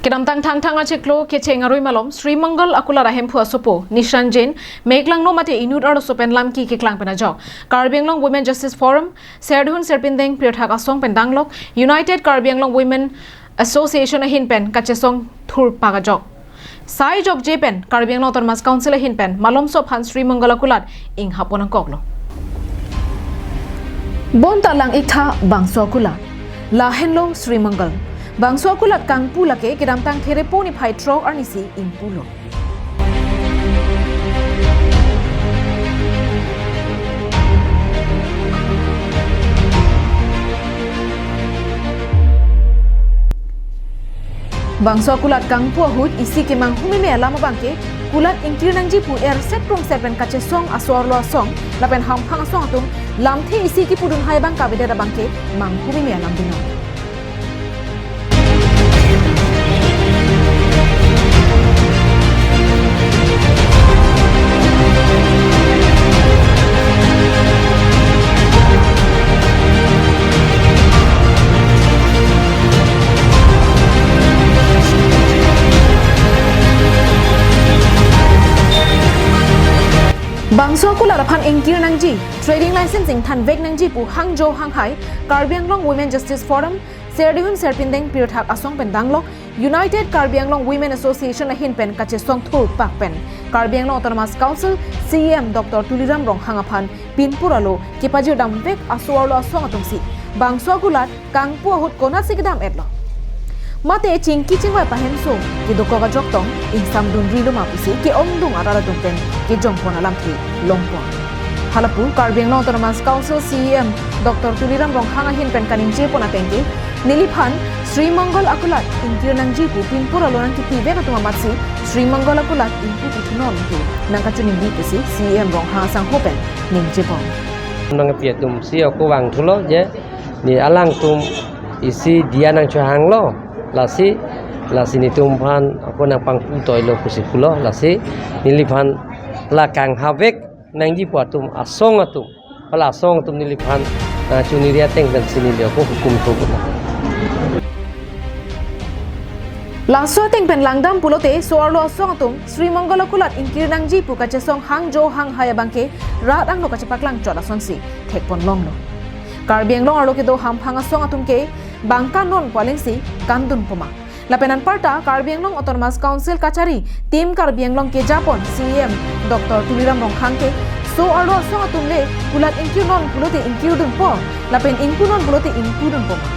Kedam tang acheklo kecheng arui malom Sri Mangal akula rahem phua sopo Nishan Jain Meglang no mate inut aro sopen lamki ke klang pena jok Karbi Anglong Women Justice Forum Serdhun Serpindeng Priyathak asong pendanglok United Karbi Anglong Women Association hinpen kachesong thur paga jok Sai jok jepen Karbi Anglong Autonomous Council hinpen malom sop han Sri Mangal akulat ing hapon ang koklo Bon talang ikha bangso akula lahenlo Sri Mangal Bangso akulat kang pula ke kedam tang therepo ni phai trok arnisi impulo. Bangso akulat kang pu hut isi ke mang humi me alama bangke kulat ingkir nangji pu set prong seven kache song aswar lo song lapen ham phang song atum lamthe isi ki pudun hai bang kabeda bangke mang humi me alam dino. Bangso akula rapan ingkir nangji trading licensing than vek nangji pu Hangzhou Hanghai Karbi Anglong Women Justice Forum Serdhun Serpindeng Priyathak asong pendanglok United Karbi Anglong Women Association hinpen kachesong thur pakpen Karbi Anglong Autonomous Council CEM Dr. Tuliram Rong Hangapan pinpuralo kipajir dam vek aswarlo asong atungsi Bangso akulat kang pu hut konat sikdam etlo Mate chingki chingwai pahemso ki doko ga joktong ing samdun rilo mapusi ki omdung arara dungten ki jongpon alam ki longpon halapu Karbi Anglong Autonomous Council CEM Dr. Tuliram Rong Hanga hinpen kaning jepon atengki niliphan Sri Mangal akulat ingkir nangji pu pinpur alonan ki pive na tumamatsi Sri Mangal akulat ingku itunon ki nangkachuning dipusi CEM Rong Hanga sang hopen ning jepon nang piatum si aku wang thulo je ni alang tum isi dia nang chuhang lo lasi ni tumpan aku nang pangpu toilo pusipulo lasi niliphan lakang havek nang ji puatum asong atum pala asong tum niliphan chuniria teng dan sini dia ko hukum thobuna Laso teng pen langdam pulote soarlo asong atum Sri Mangal akulat ingkir nangji pu kachesong Hangzhou Hanghai bangke rat ang no kachapaklang chola sonsi thekpon lomno Karbi Anglong aro ke do hamphanga song atum ke bangka non polingsi kandun puma lapenan parta Karbi Anglong Autonomous Council kachari tim Karbi Anglong ke Japon CEM Dr. Tuliram Rong Hangke so aro song atum le kulat ingkir non pulote ingkir dun po lapen ingku non pulote ingku dun puma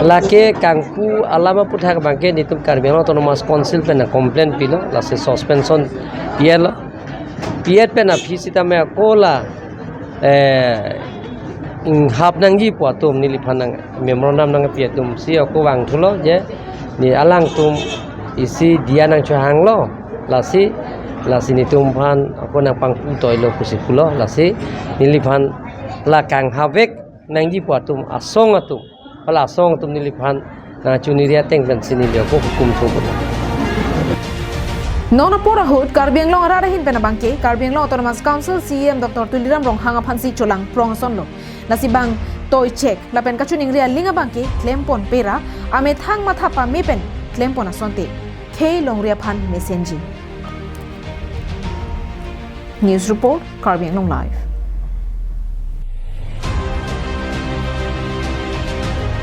lake kangpu alama puthak bangke nitum Karbi Anglong Autonomous Council pena complaint pilo lase suspension pielo piet pena fisita me kola hap nangji puatum niliphan nang memorandum nang piatum si aku wang thulo je ni alang tum isi dia nang chuhang lo lasi ni tumpan aku nang pangpu toilo pusipulo lasi niliphan lakang havek nangji puatum asong atum pala asong tum niliphan chuniria teng dan sini dia ko hukum thobuna Nona pora hut Karbi Anglong arara hin pena bangke Karbi Anglong Autonomous Council CEM Dr. Tuliram Rong Hanga phansi cholang prongson lo nasibang toy check lapen kachuning ria linga bangke klempon pera ame thang matha pa mepen klempon asonte k long ria phan messenger News report Karbi Anglong Live